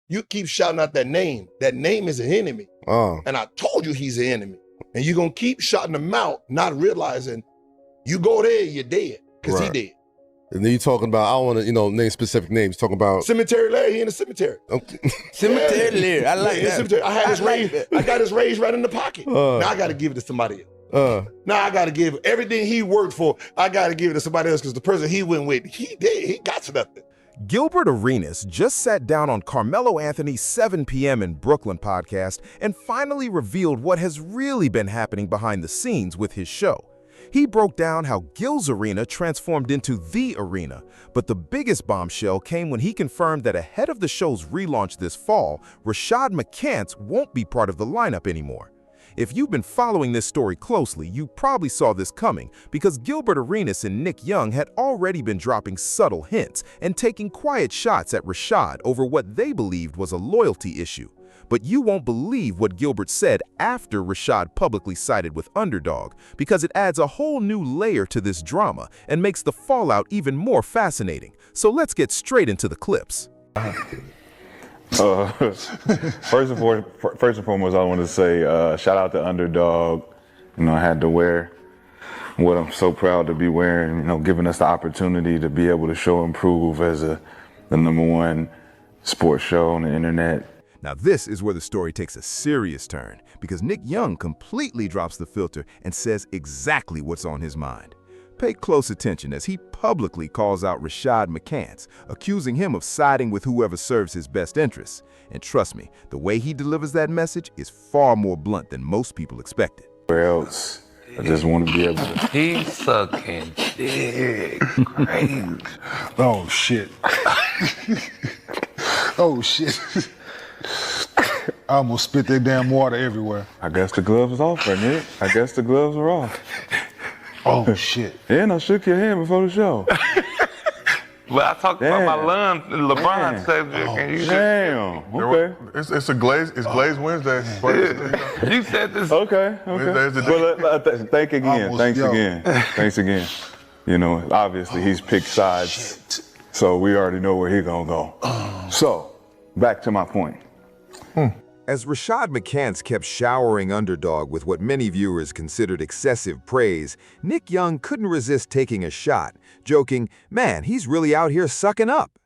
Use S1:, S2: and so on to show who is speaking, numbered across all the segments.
S1: You keep shouting out that name. That name is an enemy. And I told you he's an enemy. And you're going to keep shouting him out, not realizing you go there, you're dead. Because he dead.
S2: And then you're talking about, I don't want to, name specific names. Talking about
S1: Cemetery Larry, he in the cemetery.
S2: Okay.
S3: Cemetery Larry, I like that.
S1: Cemetery. I had his raise. I got his raise right in the pocket. Now I got to give it to somebody else. Now I got to give everything he worked for. I got to give it to somebody else because the person he went with, he did. He got nothing.
S4: Gilbert Arenas just sat down on Carmelo Anthony's 7 p.m. in Brooklyn podcast and finally revealed what has really been happening behind the scenes with his show. He broke down how Gil's arena transformed into the arena, but the biggest bombshell came when he confirmed that ahead of the show's relaunch this fall, Rashad McCants won't be part of the lineup anymore. If you've been following this story closely, you probably saw this coming because Gilbert Arenas and Nick Young had already been dropping subtle hints and taking quiet shots at Rashad over what they believed was a loyalty issue. But you won't believe what Gilbert said after Rashad publicly sided with Underdog because it adds a whole new layer to this drama and makes the fallout even more fascinating. So let's get straight into the clips.
S5: First and foremost, I want to say shout out to Underdog. I had to wear what I'm so proud to be wearing, giving us the opportunity to be able to show and prove as the #1 sports show on the internet.
S4: Now this is where the story takes a serious turn because Nick Young completely drops the filter and says exactly what's on his mind. Pay close attention as he publicly calls out Rashad McCants, accusing him of siding with whoever serves his best interests. And trust me, the way he delivers that message is far more blunt than most people expected.
S5: Where else? I just want to be able to.
S3: He's sucking dick. Crazy.
S6: Oh, shit. Oh, shit. I almost spit that damn water everywhere.
S5: I guess the gloves was off, right, Nick? I guess the gloves were off.
S6: Oh, shit.
S5: And I shook your hand before the show.
S3: But I talked about my lungs, LeBron subject, and you
S5: Damn. Okay.
S7: It's glazed Wednesday.
S3: You said this.
S5: Okay.
S7: Wednesday's the
S5: Well, thanks again.
S6: Almost,
S5: Thanks again. Obviously he's picked sides, so we already know where he's gonna go. So, back to my point.
S4: As Rashad McCants kept showering Underdog with what many viewers considered excessive praise, Nick Young couldn't resist taking a shot, joking, "Man, he's really out here sucking up."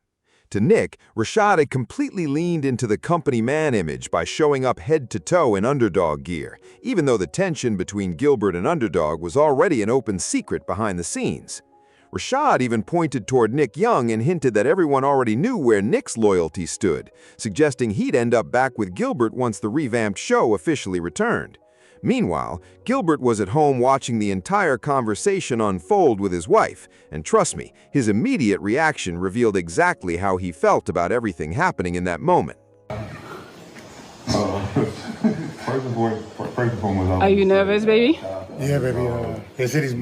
S4: To Nick, Rashad had completely leaned into the company man image by showing up head to toe in Underdog gear, even though the tension between Gilbert and Underdog was already an open secret behind the scenes. Rashad even pointed toward Nick Young and hinted that everyone already knew where Nick's loyalty stood, suggesting he'd end up back with Gilbert once the revamped show officially returned. Meanwhile, Gilbert was at home watching the entire conversation unfold with his wife, and trust me, his immediate reaction revealed exactly how he felt about everything happening in that moment.
S5: First and foremost,
S8: Are you nervous, baby?
S6: Yeah, baby. They said he's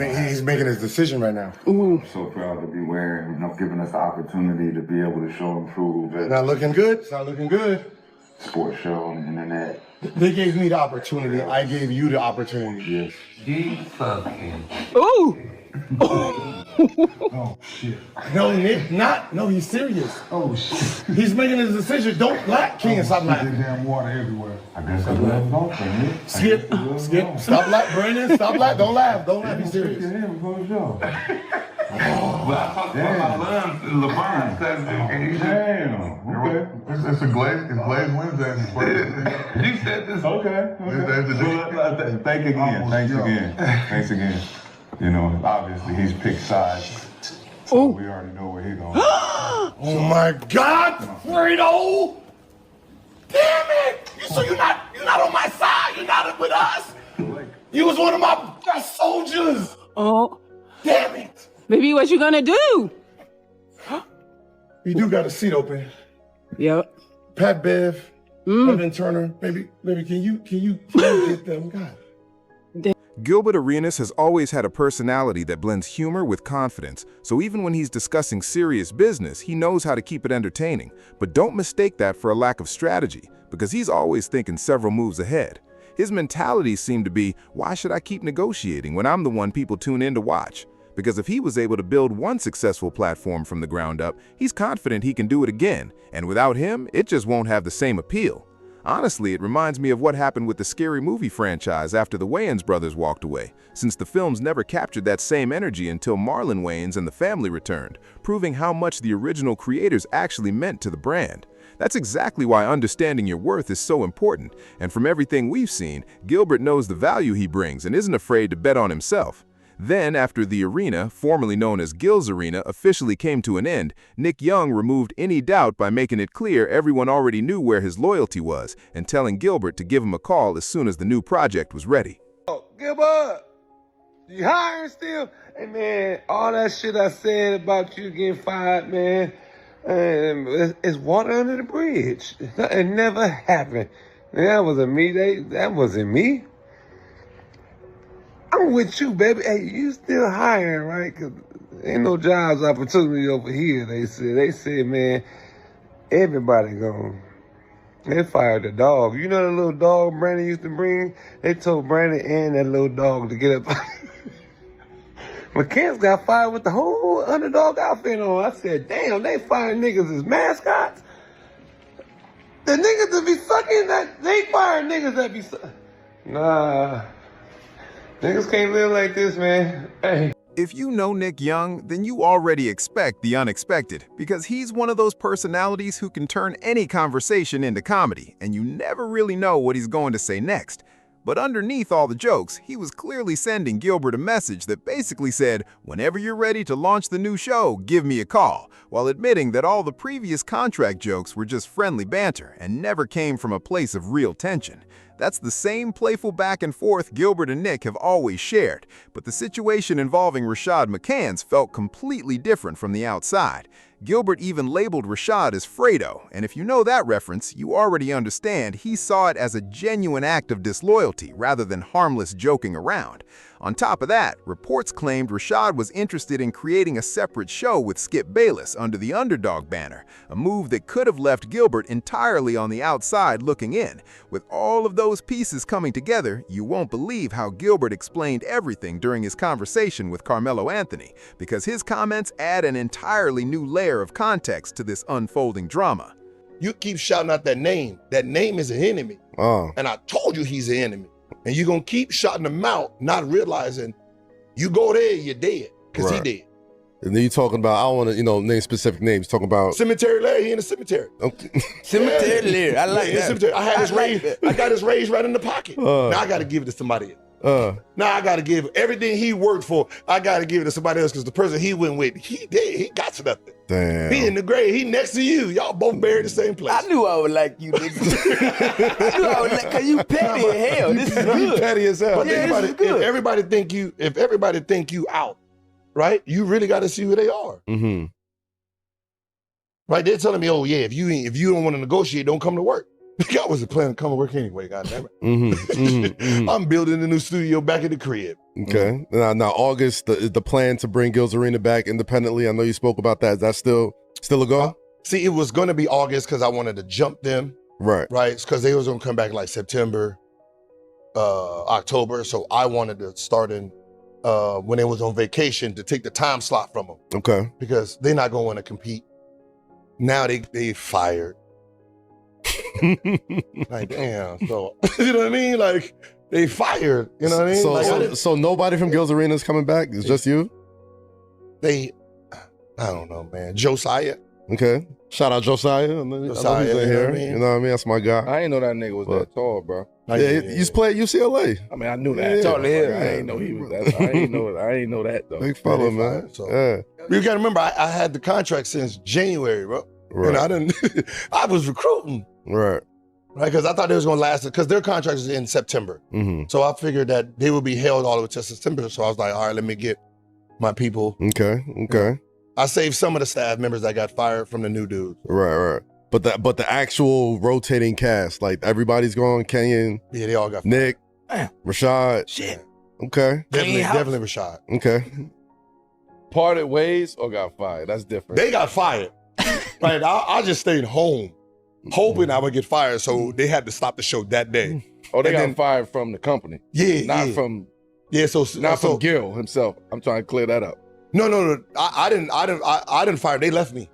S6: making his decision right now.
S5: I'm so proud to be wearing, giving us the opportunity to be able to show and prove as
S6: Not looking good. It's not looking good.
S5: sports show on the internet.
S6: They gave me the opportunity. I gave you the opportunity.
S5: Yes.
S3: He's sucking.
S8: Ooh!
S6: Oh, shit. No, Nick, no, he's serious. Oh, shit. He's making his decision. Don't laugh, King, stop laughing.
S7: damn water everywhere.
S5: I guess the gloves off, right, Nick?
S6: Skip, stop laughing, Brandon, stop laughing. Don't laugh, be serious.
S5: Your hand before the show.
S3: But I talked about my lungs, LeBron subject, and you
S5: Damn. Okay.
S7: It's glazed Wednesday.
S3: You said this.
S5: Okay. Well, Thanks again. Obviously he's picked sides, so we already know where he's going.
S6: Oh my God, Fredo! Damn it! So you're not on my side. You're not with us. You was one of my best soldiers.
S8: Oh,
S6: Damn it!
S8: baby, what you gonna do?
S6: You do got a seat open.
S8: Yep.
S6: Pat Bev, Evan Turner. Baby, can you get them? God.
S4: Gilbert Arenas has always had a personality that blends humor with confidence, so even when he's discussing serious business, he knows how to keep it entertaining. But don't mistake that for a lack of strategy, because he's always thinking several moves ahead. His mentality seemed to be, why should I keep negotiating when I'm the one people tune in to watch? because if he was able to build one successful platform from the ground up, he's confident he can do it again, and without him, it just won't have the same appeal. Honestly, it reminds me of what happened with the Scary Movie franchise after the Wayans brothers walked away, since the films never captured that same energy until Marlon Wayans and the family returned, proving how much the original creators actually meant to the brand. That's exactly why understanding your worth is so important, and from everything we've seen, Gilbert knows the value he brings and isn't afraid to bet on himself. Then, after the arena, formerly known as Gil's Arena, officially came to an end, Nick Young removed any doubt by making it clear everyone already knew where his loyalty was and telling Gilbert to give him a call as soon as the new project was ready.
S6: Gilbert, you hiring still? Hey, man, all that shit I said about you getting fired, man, it's water under the bridge. It never happened. That wasn't me. That wasn't me. I'm with you, baby. Hey, you still hiring, right? Cause ain't no jobs opportunity over here. They said, man, everybody gone. They fired the dog. You know the little dog Brandon used to bring? They told Brandon and that little dog to get up. McCants got fired with the whole Underdog outfit on. I said, damn, they firing niggas as mascots? The niggas that be sucking, they fire niggas that be sucking. Nah. Niggas can't live like this, man. Hey.
S4: If you know Nick Young, then you already expect the unexpected, because he's one of those personalities who can turn any conversation into comedy, and you never really know what he's going to say next. But underneath all the jokes, he was clearly sending Gilbert a message that basically said, whenever you're ready to launch the new show, give me a call, while admitting that all the previous contract jokes were just friendly banter and never came from a place of real tension. That's the same playful back and forth Gilbert and Nick have always shared, but the situation involving Rashad McCants felt completely different from the outside. Gilbert even labeled Rashad as Fredo, and if you know that reference, you already understand he saw it as a genuine act of disloyalty rather than harmless joking around. On top of that, reports claimed Rashad was interested in creating a separate show with Skip Bayless under the Underdog banner, a move that could have left Gilbert entirely on the outside looking in. With all of those pieces coming together, you won't believe how Gilbert explained everything during his conversation with Carmelo Anthony, because his comments add an entirely new layer of context to this unfolding drama.
S1: You keep shouting out that name. That name is an enemy. And I told you he's an enemy. And you're going to keep shouting him out, not realizing you go there, you're dead, because he dead.
S2: And then you're talking about, I don't want to, name specific names, talking about...
S1: Cemetery Larry, he in the cemetery.
S2: Okay.
S9: Cemetery Larry, I like that.
S1: Cemetery. I got his raise right in the pocket. Now I got to give it to somebody else. Now I got to give everything he worked for, I got to give it to somebody else, because the person he went with, he dead, he got nothing.
S2: Damn.
S1: He in the grave, he next to you. Y'all both buried in the same place.
S9: I knew I would like you, nigga. I knew I would like, because you petty as hell. This is good.
S1: You petty as hell. But
S9: yeah,
S1: think about it, if everybody think you out, right? You really got to see who they are.
S2: Mm-hmm.
S1: Right? They're telling me, oh yeah, if you don't want to negotiate, don't come to work. I wasn't planning to come to work anyway, goddamn it. I'm building a new studio back at the crib.
S2: Okay. Now August, the plan to bring Gil's Arena back independently. I know you spoke about that. Is that still a go?
S1: See, it was going to be August because I wanted to jump them.
S2: Right.
S1: Because they was going to come back like September, October. So I wanted to start in when they was on vacation to take the time slot from them.
S2: Okay.
S1: Because they're not going to want to compete. Now they fired. Like, damn. So, you know what I mean? Like, they fired. You know what I mean?
S2: So nobody from Gil's Arena is coming back? It's just you?
S1: I don't know, man. Josiah.
S2: Okay. Shout out Josiah.
S1: Josiah,
S2: I know he's in here. You know what I mean? That's my guy.
S9: I ain't know that nigga was that tall, bro.
S2: Yeah, he used to play at UCLA.
S9: I mean, I knew that.
S2: Yeah,
S9: I ain't know he was that. I ain't know that though.
S2: Big fella, man.
S1: So.
S2: Yeah.
S1: You got to remember, I had the contract since January, bro.
S2: Right.
S1: And I was recruiting.
S2: Right.
S1: Right, because I thought they was going to last, because their contract is in September.
S2: Mm-hmm.
S1: So I figured that they would be held all the way to September. So I was like, all right, let me get my people.
S2: Okay.
S1: I saved some of the staff members that got fired from the new dudes.
S2: Right. But the actual rotating cast, like everybody's gone. Kenyon.
S1: Yeah, they all got fired.
S2: Nick. Rashad.
S9: Shit.
S2: Okay.
S1: Definitely Rashad.
S2: Okay.
S9: Parted ways or got fired? That's different.
S1: They got fired. Right. I just stayed home, hoping I would get fired. So they had to stop the show that day.
S9: Oh, they got fired from the company.
S1: Yeah.
S9: Not from
S1: Yeah. So
S9: not from Gil himself. I'm trying to clear that up.
S1: No. I didn't fire. They left me.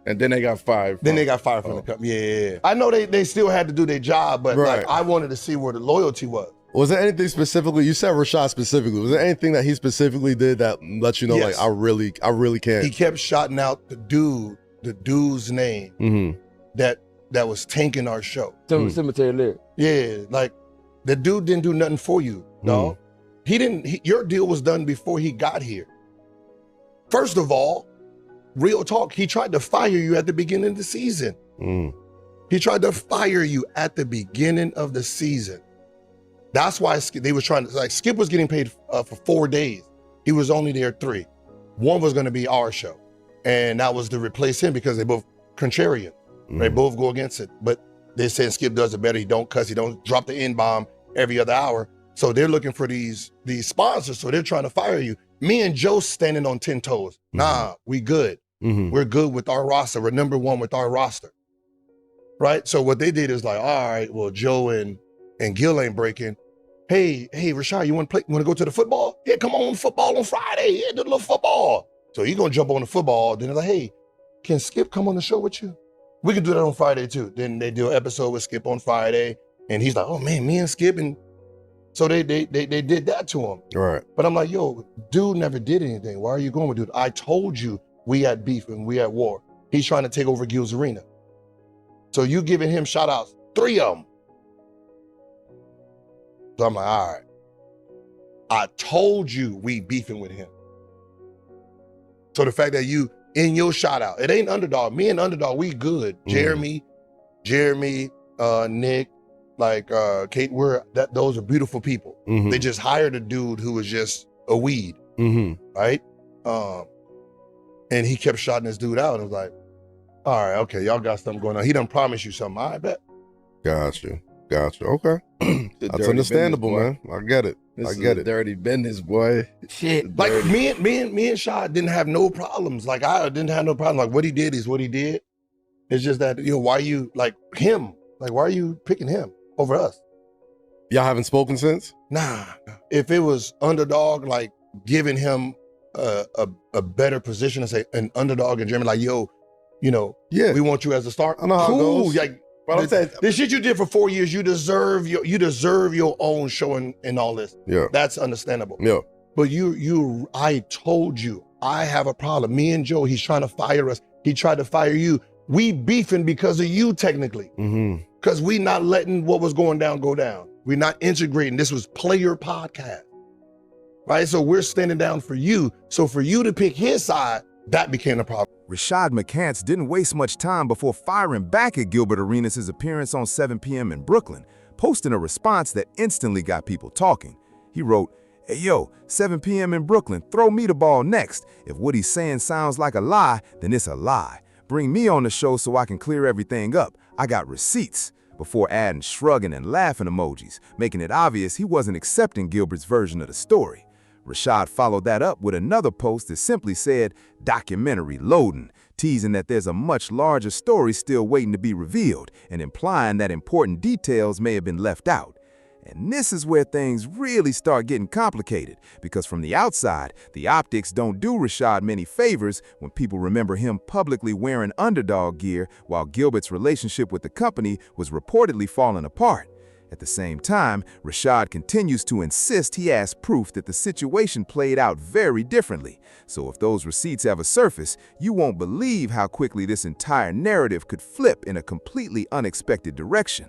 S2: And then they got fired.
S1: Then they got fired from the company. Yeah. I know they still had to do their job, but
S2: Right.
S1: like I wanted to see where the loyalty was.
S2: Was there anything specifically? You said Rashad specifically. Was there anything that he specifically did that let you know,
S1: Yes.
S2: like I really can't?
S1: He kept shouting out the dude's name
S2: Mm-hmm.
S1: that was tanking our show.
S9: Cemetery lyric.
S1: Yeah, like the dude didn't do nothing for you, dog. Your deal was done before he got here. First of all, real talk, he tried to fire you at the beginning of the season. He tried to fire you at the beginning of the season. That's why they was trying to, like, Skip was getting paid for 4 days. He was only there 3. One was gonna be our show. And that was to replace him because they both contrarian. They both go against it. But they said Skip does it better. He don't cuss, he don't drop the N-bomb every other hour. So they're looking for these sponsors. So they're trying to fire you. Me and Joe standing on 10 toes. Nah, we good. We're good with our roster. We're number 1 with our roster. Right? So what they did is like, all right, well, Joe and Gil ain't breaking. Hey, Rashad, you want to go to the football? Yeah, come on, football on Friday. Yeah, do a little football. So you're going to jump on the football. Then they're like, hey, can Skip come on the show with you? We can do that on Friday too. Then they do an episode with Skip on Friday. And he's like, oh man, me and Skip. And so they did that to him.
S2: Right.
S1: But I'm like, yo, dude never did anything. Why are you going with dude? I told you we had beef and we had war. He's trying to take over Gil's arena. So you giving him shout outs, 3 of them. So I'm like, all right. I told you we beefing with him. So the fact that you in your shout out, it ain't Underdog. Me and Underdog, we good. Jeremy, Nick, like Kate, those are beautiful people. They just hired a dude who was just a weed, right? And he kept shouting this dude out. I was like, all right, okay, y'all got something going on. He done promised you something, I bet.
S2: Got you. Okay. That's understandable, man. I get it.
S10: I get it. Dirty business, boy.
S9: Shit.
S1: Like me and Shad didn't have no problems. Like I didn't have no problem. Like what he did is what he did. It's just that, why you like him? Like why are you picking him over us?
S2: Y'all haven't spoken since?
S1: Nah. If it was Underdog, like giving him a better position to say an Underdog in Germany, like we want you as a star.
S2: I know how it goes.
S1: Like, but I'm saying the shit you did for 4 years, you deserve your own show and all this.
S2: Yeah,
S1: that's understandable.
S2: Yeah,
S1: but I told you I have a problem. Me and Joe, he's trying to fire us. He tried to fire you. We beefing because of you, technically, because we not letting what was going down go down. We're not integrating. This was player podcast, right? So we're standing down for you. So for you to pick his side, that became a problem.
S4: Rashad McCants didn't waste much time before firing back at Gilbert Arenas' appearance on 7 p.m. in Brooklyn, posting a response that instantly got people talking. He wrote, "Hey yo, 7 p.m. in Brooklyn, throw me the ball next. If what he's saying sounds like a lie, then it's a lie. Bring me on the show so I can clear everything up. I got receipts," before adding shrugging and laughing emojis, making it obvious he wasn't accepting Gilbert's version of the story. Rashad followed that up with another post that simply said, "Documentary loading," teasing that there's a much larger story still waiting to be revealed and implying that important details may have been left out. And this is where things really start getting complicated, because from the outside, the optics don't do Rashad many favors when people remember him publicly wearing Underdog gear while Gilbert's relationship with the company was reportedly falling apart. At the same time, Rashad continues to insist he has proof that the situation played out very differently. So if those receipts ever surface, you won't believe how quickly this entire narrative could flip in a completely unexpected direction.